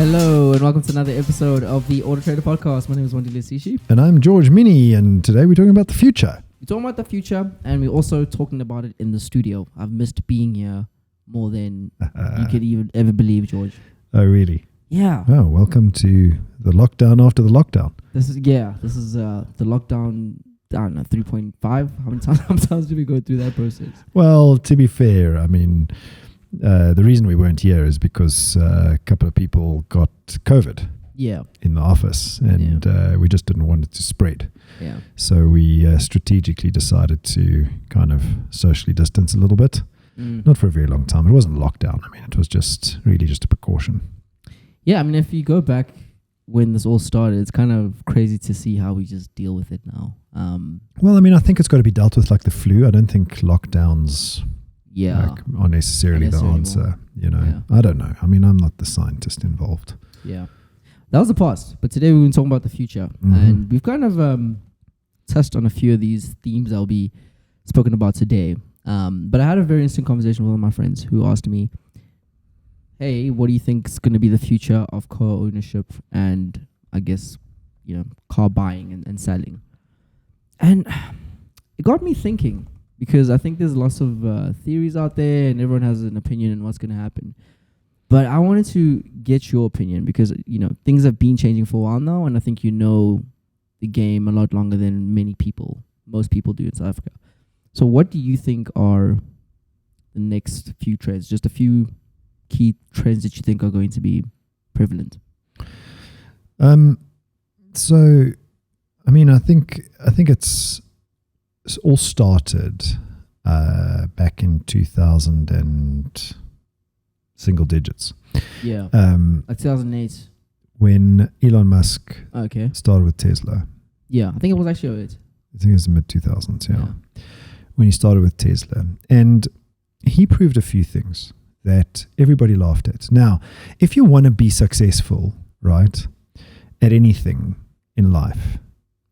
Hello and welcome to another episode of the AutoTrader Podcast. My name is Wandile Sishi. And I'm George Mienie, and today we're talking about the future. We're talking about the future, and we're also talking about it in the studio. I've missed being here more than you could even ever believe, George. Oh, really? Yeah. Oh, welcome to the lockdown after the lockdown. This is the lockdown, I don't know, 3.5. How many times did we go through that process? Well, to be fair, I mean, the reason we weren't here is because a couple of people got COVID in the office, and we just didn't want it to spread. Yeah. So we strategically decided to kind of socially distance a little bit. Not for a very long time. It wasn't lockdown. I mean, it was just a precaution. Yeah, I mean, if you go back when this all started, it's kind of crazy to see how we just deal with it now. Well, I mean, I think it's got to be dealt with like the flu. I don't think lockdowns are necessarily the answer. I don't know. I mean, I'm not the scientist involved. Yeah, that was the past, but today we're going to talk about the future, and we've kind of touched on a few of these themes that'll be spoken about today. But I had a very interesting conversation with one of my friends who asked me, "Hey, what do you think is going to be the future of car ownership and I guess car buying and selling?" And it got me thinking, because I think there's lots of theories out there and everyone has an opinion on what's going to happen. But I wanted to get your opinion because, things have been changing for a while now, and I think you know the game a lot longer than most people do in South Africa. So what do you think are the next few trends? Just a few key trends that you think are going to be prevalent? So, I mean, I think it's all started back in 2000 and single digits. Yeah. Like 2008. When Elon Musk started with Tesla. Yeah, I think it was actually 08. I think it was the mid-2000s, yeah. When he started with Tesla. And he proved a few things that everybody laughed at. Now, if you want to be successful, right, at anything in life,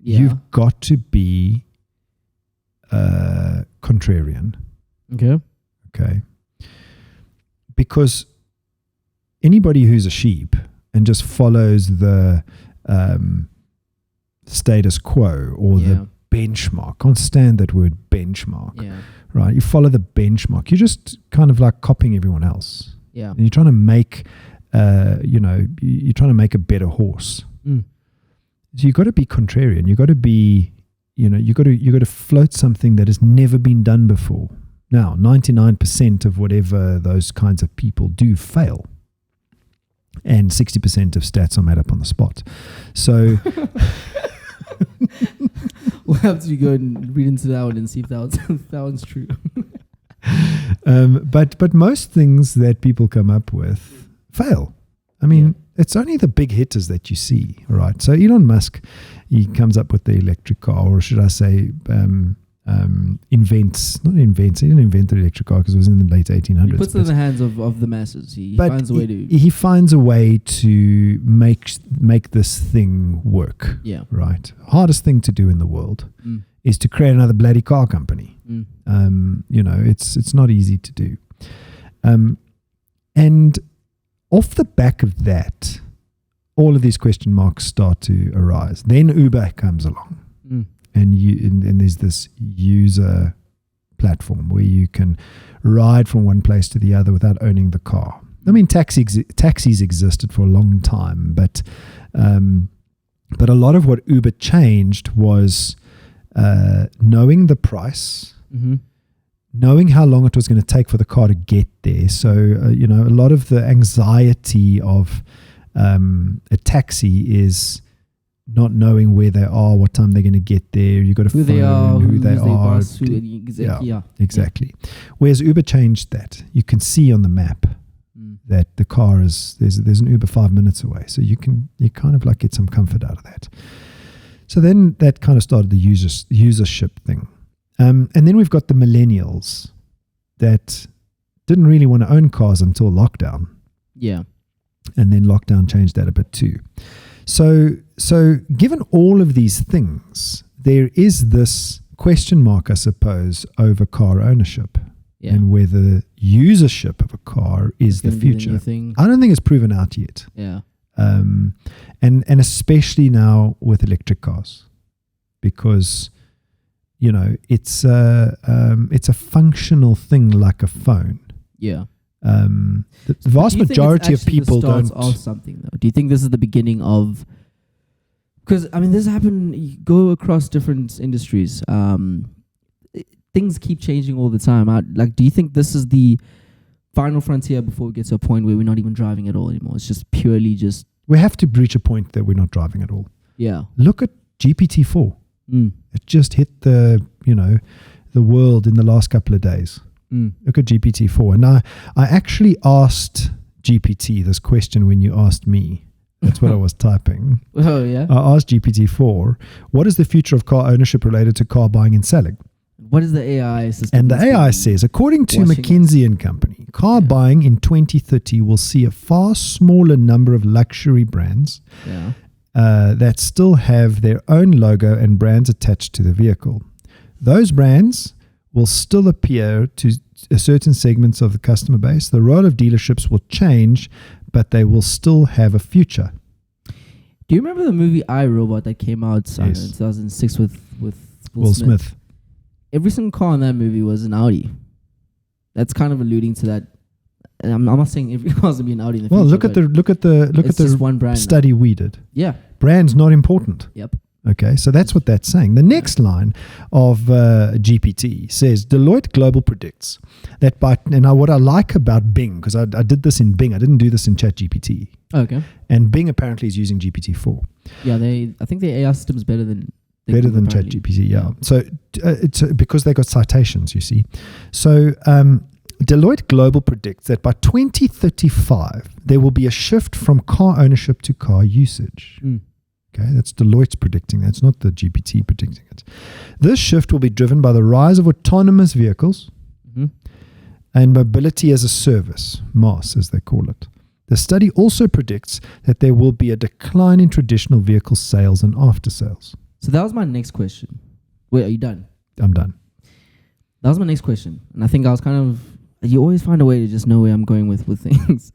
you've got to be contrarian. Okay. Because anybody who's a sheep and just follows the status quo or the benchmark, can't stand that word benchmark, right? You follow the benchmark. You're just kind of like copying everyone else. Yeah. And you're trying to make, you're trying to make a better horse. So you've got to be contrarian. You've got to be, you've got to float something that has never been done before. Now, 99% of whatever those kinds of people do fail. And 60% of stats are made up on the spot. So we'll have to go and read into that one and see if that one's true. But most things that people come up with fail. I mean, it's only the big hitters that you see, right? So Elon Musk, he comes up with the electric car, or should I say, he didn't invent the electric car because it was in the late 1800s. He puts it in the hands of the masses. He finds a way to... He finds a way to make this thing work, right? Hardest thing to do in the world is to create another bloody car company. It's not easy to do. And off the back of that, all of these question marks start to arise. Then Uber comes along. And there's this user platform where you can ride from one place to the other without owning the car. I mean, taxis existed for a long time, but a lot of what Uber changed was knowing the price, knowing how long it was going to take for the car to get there. So, a lot of the anxiety of a taxi is not knowing where they are, what time they're going to get there. You've got to phone who they are. Exactly. Whereas Uber changed that. You can see on the map that the car there's an Uber 5 minutes away. So you kind of like get some comfort out of that. So then that kind of started the usership thing. And then we've got the millennials that didn't really want to own cars until lockdown. Yeah. And then lockdown changed that a bit too. So given all of these things, there is this question mark, I suppose, over car ownership and whether usership of a car is the future. I don't think it's proven out yet. Yeah. and especially now with electric cars, because it's a functional thing like a phone. Yeah. The vast majority of people don't. Of something though. Do you think this is the beginning of? Because this happened. You go across different industries. Things keep changing all the time. Do you think this is the final frontier before we get to a point where we're not even driving at all anymore? It's just purely just. We have to reach a point that we're not driving at all. Yeah. Look at GPT-4. It just hit the world in the last couple of days. Look at GPT-4. And I actually asked GPT this question when you asked me. That's what I was typing. Oh, yeah? I asked GPT-4, what is the future of car ownership related to car buying and selling? What is the AI system? And the AI says, according to McKinsey and Company, car buying in 2030 will see a far smaller number of luxury brands that still have their own logo and brands attached to the vehicle. Those brands will still appear to certain segments of the customer base. The role of dealerships will change, but they will still have a future. Do you remember the movie I, Robot that came out in 2006 with Will Smith? Every single car in that movie was an Audi. That's kind of alluding to that. And I'm not saying every car's gonna be an Audi in the future. Well, look at the one brand study we did. Yeah, brand's not important. Yep. Okay, so that's what that's saying. The next line of GPT says, Deloitte Global predicts that what I like about Bing, because I did this in Bing, I didn't do this in ChatGPT. Okay. And Bing apparently is using GPT-4. Yeah, I think the AI system is better than ChatGPT. Yeah. So it's because they got citations, you see. So Deloitte Global predicts that by 2035 there will be a shift from car ownership to car usage. Okay, that's Deloitte's predicting. That's not the GPT predicting it. This shift will be driven by the rise of autonomous vehicles and mobility as a service, MaaS as they call it. The study also predicts that there will be a decline in traditional vehicle sales and after sales. So that was my next question. Wait, are you done? I'm done. That was my next question. And I think I was you always find a way to just know where I'm going with things.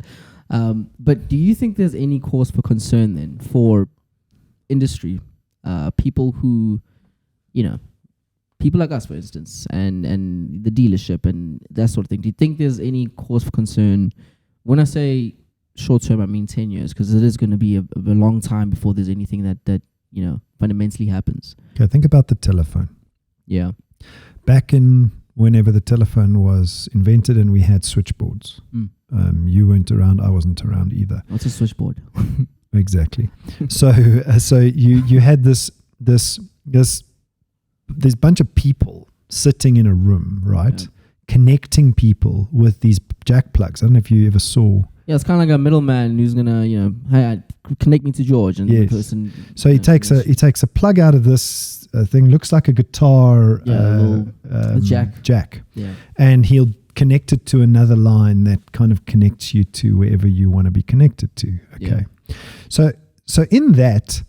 But do you think there's any cause for concern then for industry, people who, people like us, for instance, and the dealership and that sort of thing? Do you think there's any cause for concern? When I say short term, I mean 10 years, because it is going to be a long time before there's anything that fundamentally happens. Okay, think about the telephone. Yeah. Back in whenever the telephone was invented and we had switchboards. You weren't around, I wasn't around either. What's a switchboard? Exactly. So you had this bunch of people sitting in a room, right? Yeah. Connecting people with these jack plugs. I don't know if you ever saw. Yeah, it's kind of like a middleman who's gonna, hey, connect me to George, and the person. So he takes a plug out of this thing. Looks like a guitar. Jack. Yeah. And he'll connect it to another line that kind of connects you to wherever you want to be connected to. Okay. Yeah. So in that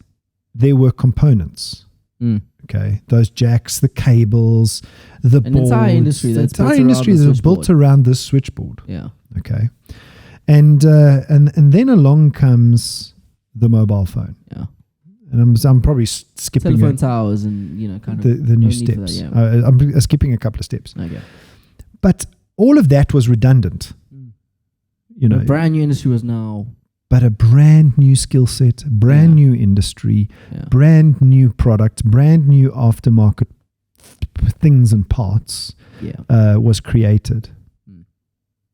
there were components. Okay, those jacks, the cables, the boards. An entire industry that's built around this switchboard. Yeah. Okay. And then along comes the mobile phone. Yeah. And I'm probably skipping telephone towers and kind of the new steps. That, yeah. I'm skipping a couple of steps. Okay. But all of that was redundant. A brand new industry was now. But a brand new skill set, brand new industry, brand new product, brand new aftermarket things and parts was created.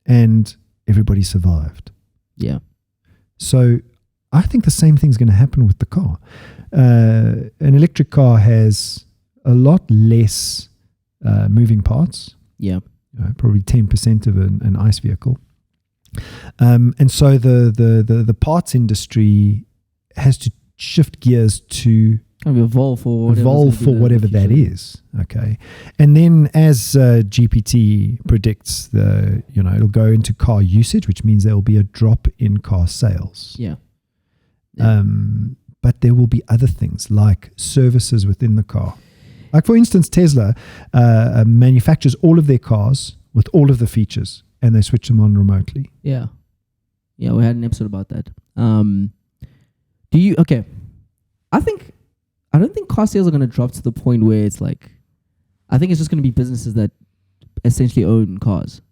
And everybody survived. Yeah. So I think the same thing's going to happen with the car. An electric car has a lot less moving parts. Yeah. Probably 10% of an ICE vehicle. And so the parts industry has to shift gears to evolve for whatever that is. Okay. And then as GPT predicts, it'll go into car usage, which means there will be a drop in car sales. Yeah. But there will be other things like services within the car. Like, for instance, Tesla manufactures all of their cars with all of the features, and they switch them on remotely. Yeah. Yeah, we had an episode about that. Okay. I don't think car sales are going to drop to the point where it's like, I think it's just going to be businesses that essentially own cars.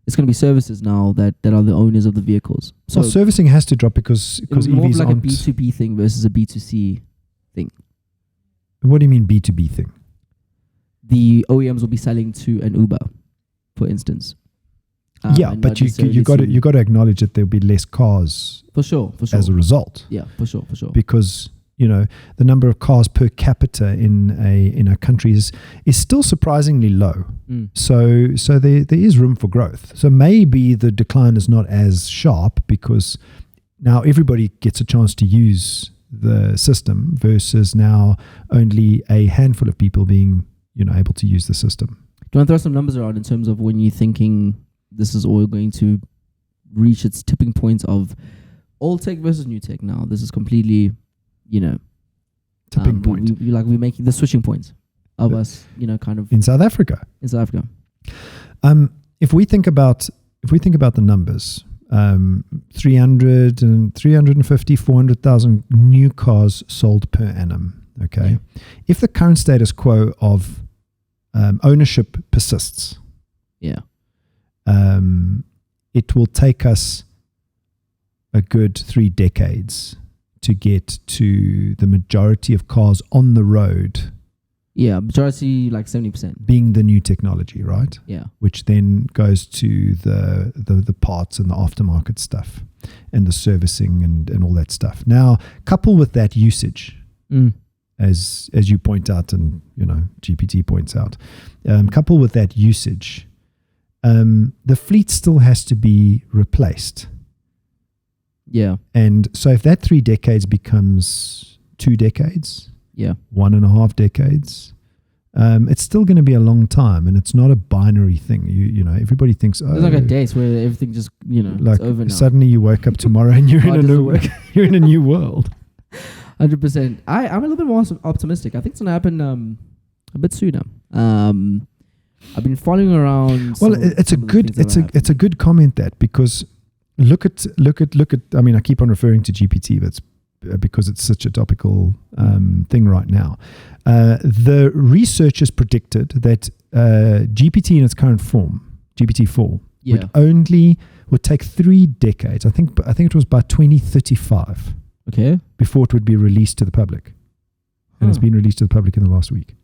It's going to be services now that are the owners of the vehicles. So servicing has to drop because more EVs like aren't. a B2B thing versus a B2C thing. What do you mean B2B thing? The OEMs will be selling to an Uber, for instance. Yeah, but you got to acknowledge that there'll be less cars for sure as a result. Yeah, for sure. Because the number of cars per capita in a country is still surprisingly low. So there is room for growth. So maybe the decline is not as sharp because now everybody gets a chance to use the system versus now only a handful of people being able to use the system. Do you want to throw some numbers around in terms of when you're thinking this is all going to reach its tipping point of old tech versus new tech now? This is completely, tipping point. We're making the switching point of us, kind of in South Africa. If we think about the numbers, 350, 400,000 new cars sold per annum. Okay, yeah. If the current status quo of ownership persists, it will take us a good 3 decades to get to the majority of cars on the road. Yeah, majority like 70%. Being the new technology, right? Yeah. Which then goes to the parts and the aftermarket stuff and the servicing and all that stuff. Now, couple with that usage, as you point out and, GPT points out, couple with that usage, the fleet still has to be replaced. Yeah. And so if that 3 decades becomes 2 decades, 1.5 decades, it's still going to be a long time, and it's not a binary thing. Everybody thinks, there's like a date where everything just, like it's over now. Suddenly you wake up tomorrow and you're you're in a new world. 100%. I'm a little bit more optimistic. I think it's going to happen a bit sooner. I've been following around. Well, it's a good comment that, because look at. I mean, I keep on referring to GPT, but it's because it's such a topical thing right now. The researchers predicted that GPT in its current form, GPT-4, would take 3 decades. I think it was by 2035. Okay. Before it would be released to the public, and it's been released to the public in the last week.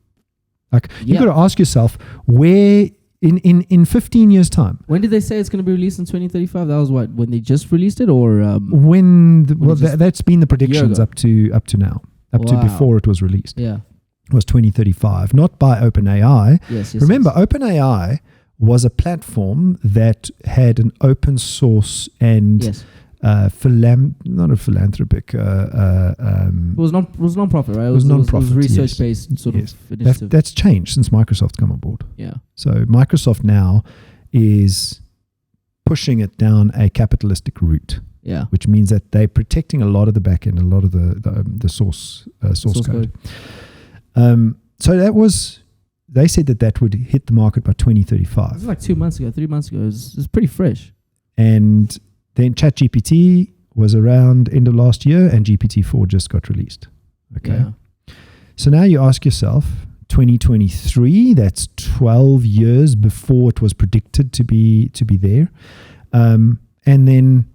Like you've got to ask yourself, where in 15 years' time. When did they say it's going to be released in 2035? That was what, when they just released it, or that's been the predictions up to now, to before it was released. Yeah, it was 2035, not by OpenAI. Yes. Remember, OpenAI was a platform that had an open source and not a philanthropic. It was non-profit, right? It was non-profit. It was research-based sort of initiative. That's changed since Microsoft's come on board. Yeah. So Microsoft now is pushing it down a capitalistic route. Yeah. Which means that they're protecting a lot of the backend, a lot of the source code. So that was. They said that would hit the market by 2035. This was like 2 months ago, 3 months ago. It was pretty fresh. And then ChatGPT was around end of last year, and GPT-4 just got released. Okay. Yeah. So now you ask yourself, 2023, that's 12 years before it was predicted to be there. And then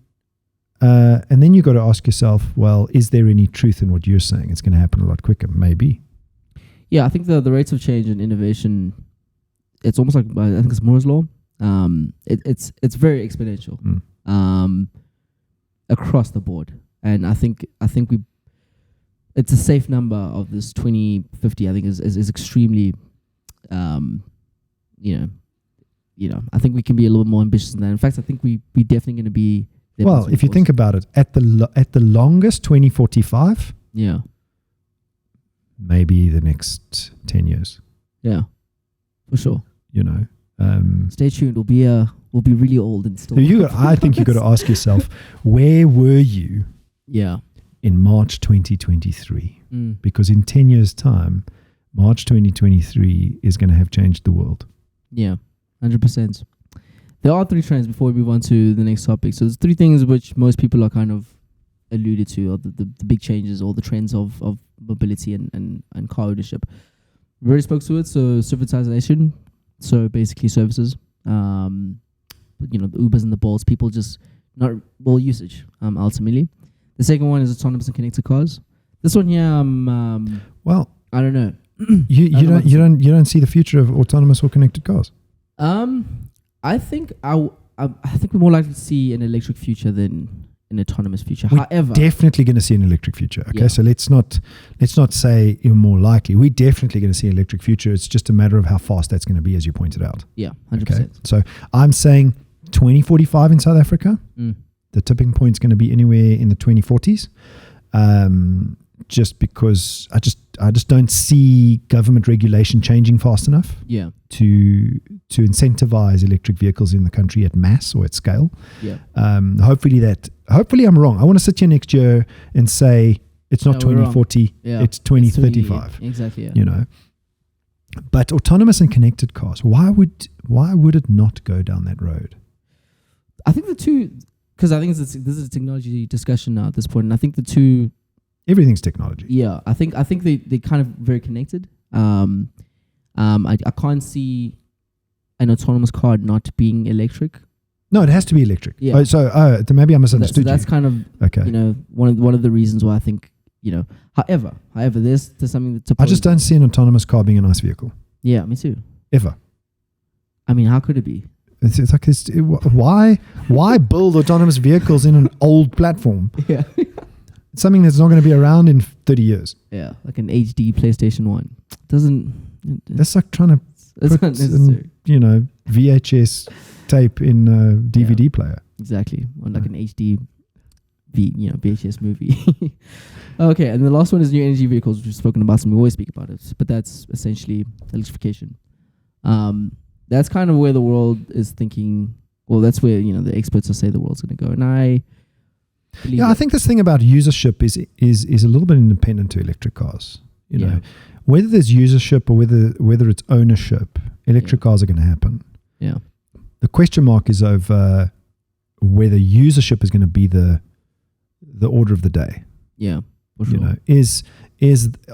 you got to ask yourself, well, is there any truth in what you're saying? It's going to happen a lot quicker, maybe. Yeah, I think the rates of change and innovation, it's almost like, I think it's Moore's law. It's very exponential. Across the board, and I think it's a safe number of this 2050. I think is extremely, I think we can be a little more ambitious than that. In fact, I think we definitely going to be. Well, if you think about it, at the longest, 2045. Yeah. Maybe the next 10 years. Yeah, for sure. Stay tuned. We'll be really old and still. I think you got to ask yourself, where were you? Yeah. In March 2023, because in 10 years' time, March 2023 is going to have changed the world. Yeah, 100%. There are 3 trends before we move on to the next topic. So there's 3 things which most people are kind of alluded to, or the big changes or the trends of mobility and car ownership. We already spoke to it. So servitization. So basically services. The Ubers and the Bolts, people just not usage. Ultimately, the second one is autonomous and connected cars. This one here, well, I don't know. You don't see the future of autonomous or connected cars. I think I think we're more likely to see an electric future than an autonomous future. However, definitely going to see an electric future. Okay, Yeah. so let's not say you're more likely. We're definitely going to see an electric future. It's just a matter of how fast that's going to be, as you pointed out. yeah, 100%. Okay, so I'm saying 2045 in South Africa. The tipping point is going to be anywhere in the 2040s. Just because I just don't see government regulation changing fast enough. Yeah. To incentivize electric vehicles in the country at mass or at scale. Yeah. Hopefully I'm wrong. I want to sit here next year and say it's not 2040, it's 2035. Exactly. Yeah. You know. But autonomous and connected cars, why would it not go down that road? I think the two, because I think this is a technology discussion now at this point, and I think the two. Everything's technology. Yeah, I think they kind of very connected. I can't see an autonomous car not being electric. No, it has to be electric. Yeah. Then maybe I misunderstood that's you. kind of Okay. one of the reasons why I think However, there's something that I just don't see an autonomous car being a nice vehicle. Yeah, me too. Ever. I mean, how could it be? It's like this. Why build autonomous vehicles in an old platform? Yeah. It's something that's not going to be around in 30 years. Yeah, like an HD PlayStation 1. That's like trying to it's put not necessary. VHS tape in a DVD player. Exactly. Or like an HD VHS movie. Okay, and the last one is new energy vehicles, which we've spoken about, and we always speak about it. But that's essentially electrification. That's kind of where the world is thinking. Well, that's where the experts will say the world's going to go, and I think this thing about usership is a little bit independent to electric cars. Whether there's usership or whether it's ownership, electric cars are going to happen. Yeah. The question mark is over whether usership is going to be the order of the day. Yeah. For sure.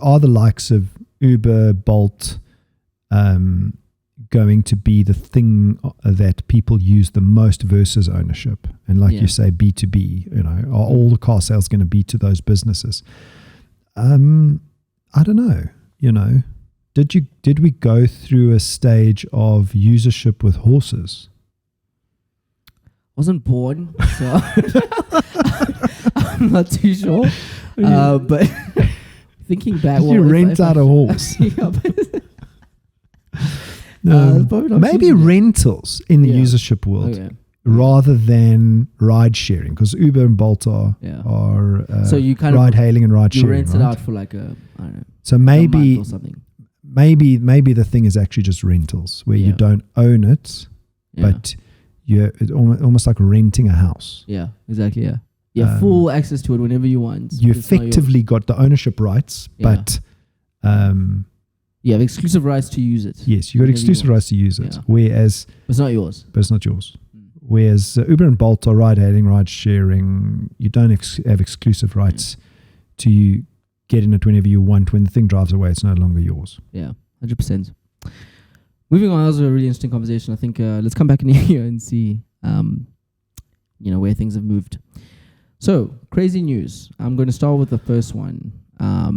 Are the likes of Uber, Bolt, going to be the thing that people use the most versus ownership? And like you say, B2B, are all the car sales going to be to those businesses? I don't know. Did we go through a stage of usership with horses? Wasn't born, so I'm not too sure. But thinking back, you rent out a horse. Maybe rentals in the usership world rather than ride sharing, because Uber and Bolt are so you kind ride hailing and ride sharing. You rent it out for like a so maybe or something. Maybe the thing is actually just rentals where you don't own it, but it's almost like renting a house. Yeah, exactly. Yeah. Yeah, full access to it whenever you want. You effectively got the ownership rights, but you have exclusive rights to use it. Yes, you got exclusive rights to use it. Whereas it's not yours. But it's not yours. Whereas Uber and Bolt are ride hailing, ride sharing. You don't have exclusive rights to get in it whenever you want. When the thing drives away, it's no longer yours. Yeah, 100%. Moving on, that was a really interesting conversation. I think let's come back in here and see, where things have moved. So, crazy news. I'm going to start with the first one. I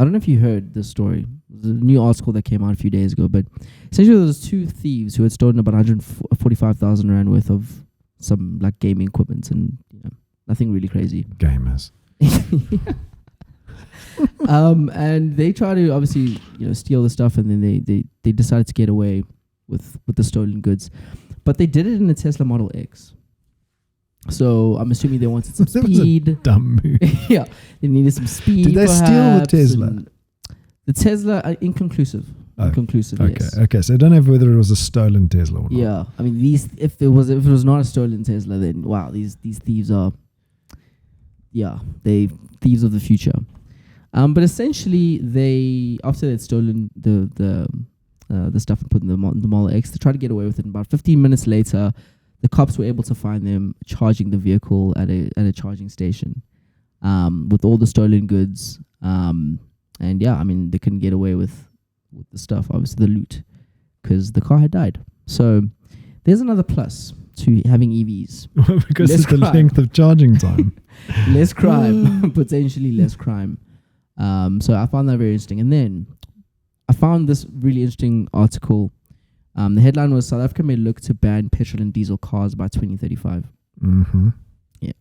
don't know if you heard this story. It was a new article that came out a few days ago, but essentially there was two thieves who had stolen about 145,000 rand worth of some like gaming equipment and nothing really crazy. Gamers. And they try to obviously steal the stuff, and then they decided to get away with the stolen goods, but they did it in a Tesla Model X. So I'm assuming they wanted some speed. That was a dumb move. Yeah, they needed some speed. Did they steal the Tesla? The Tesla, inconclusive. Inconclusive. Okay. Yes. Okay. So I don't know whether it was a stolen Tesla or not. Yeah, I mean if it was not a stolen Tesla, then wow, these thieves are, they thieves of the future. But essentially, after they'd stolen the stuff and put in the Model X, they tried to get away with it. And about 15 minutes later, the cops were able to find them charging the vehicle at a charging station. with all the stolen goods. And yeah, I mean, they couldn't get away with the stuff, obviously the loot, because the car had died. So there's another plus to having EVs. Because Less of the crime. length of charging time. Less crime, potentially less crime. So I found that very interesting. And then I found this really interesting article. The headline was South Africa may look to ban petrol and diesel cars by 2035. Mm-hmm. Yeah.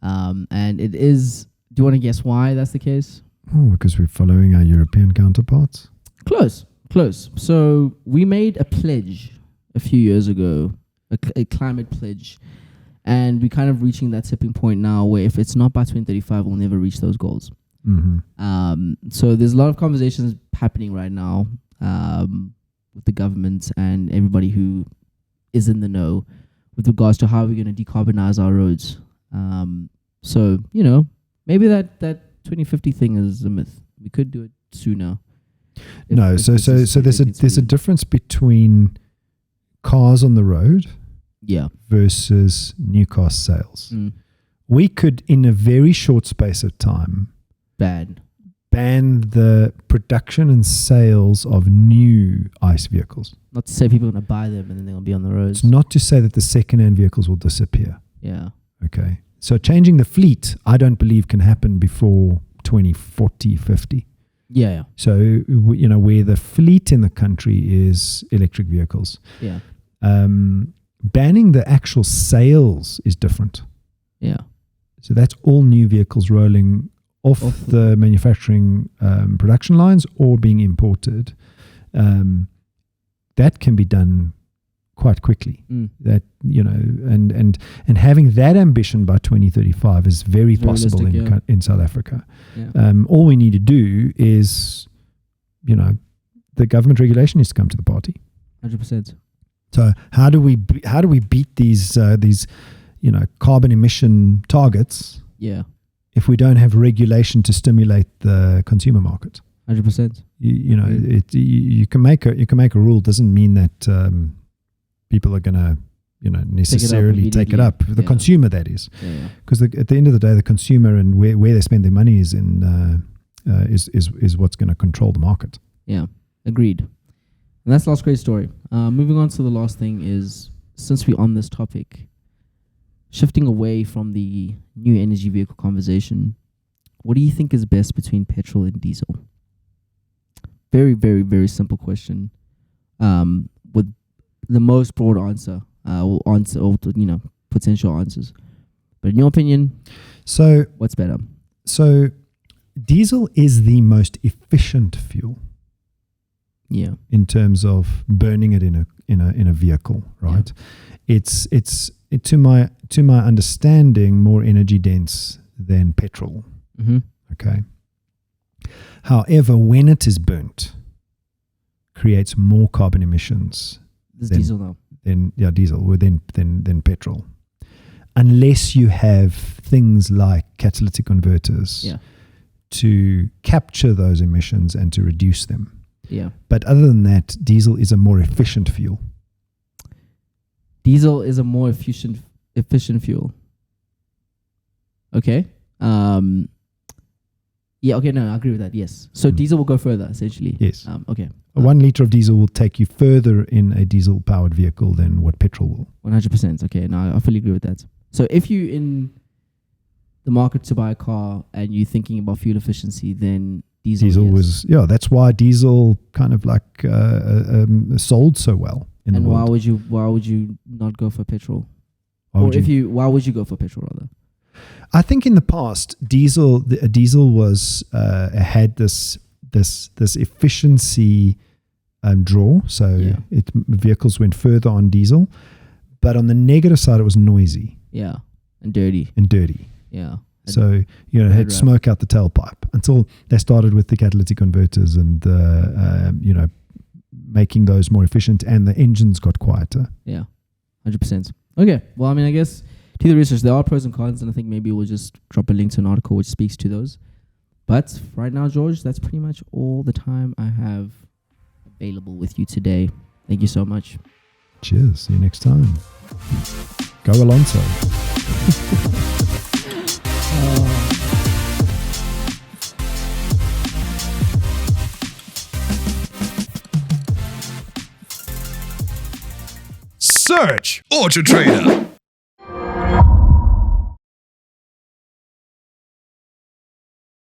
And it is, do you want to guess why that's the case? Oh, because we're following our European counterparts. Close. So we made a pledge a few years ago, a climate pledge. And we're kind of reaching that tipping point now where if it's not by 2035, we'll never reach those goals. Mm-hmm. So there's a lot of conversations happening right now with the government and everybody who is in the know with regards to how we're going to decarbonize our roads. So, you know, maybe that 2050 thing is a myth. We could do it sooner. So there's a difference between cars on the road versus new car sales. We could, in a very short space of time, ban the production and sales of new ICE vehicles. Not to say people are going to buy them and then they're going to be on the roads. It's not to say that the second-hand vehicles will disappear. Yeah. Okay. So changing the fleet, I don't believe can happen before 2040, 50. Yeah. So, you know, where the fleet in the country is electric vehicles. Yeah. Banning the actual sales is different. Yeah. So that's all new vehicles rolling off the manufacturing production lines or being imported. That can be done quite quickly. That, you know, and having that ambition by 2035 is very possible in South Africa. Yeah. All we need to do is, you know, the government regulation needs to come to the party. 100%. So how do we beat these you know, carbon emission targets? Yeah. If we don't have regulation to stimulate the consumer market. 100%. You know, you can make a rule. Doesn't mean that people are going to, you know, necessarily take it up. The consumer, that is, because at the end of the day, the consumer and where they spend their money is in is what's going to control the market. Yeah, agreed. And that's the last great story. Moving on to the last thing is, since we're on this topic, shifting away from the new energy vehicle conversation, what do you think is best between petrol and diesel? Very, very, very simple question. With the most broad answer, potential answers. But in your opinion, so what's better? So, diesel is the most efficient fuel. Yeah. In terms of burning it in a vehicle, right? Yeah. It's to my understanding more energy dense than petrol. Mm-hmm. Okay. However, when it is burnt, creates more carbon emissions. Diesel than petrol, unless you have things like catalytic converters to capture those emissions and to reduce them. Yeah. But other than that, diesel is a more efficient fuel. Diesel is a more efficient fuel. Okay. Yeah, okay, no, I agree with that, yes. So diesel will go further, essentially. Yes. Okay. 1 liter of diesel will take you further in a diesel-powered vehicle than what petrol will. 100%. Okay, no, I fully agree with that. So if you're in the market to buy a car and you're thinking about fuel efficiency, then diesel was, that's why diesel kind of like sold so well in the world. Why would you not go for petrol? Why would you go for petrol rather? I think in the past, diesel was had this efficiency draw. So vehicles went further on diesel, but on the negative side, it was noisy. Yeah, and dirty. Yeah. So it had smoke out the tailpipe until they started with the catalytic converters and making those more efficient, and the engines got quieter. Yeah, 100%. Okay, well, I mean, I guess to the research, there are pros and cons, and I think maybe we'll just drop a link to an article which speaks to those. But right now, George, that's pretty much all the time I have available with you today. Thank you so much. Cheers. See you next time. Go Alonso. Search AutoTrader.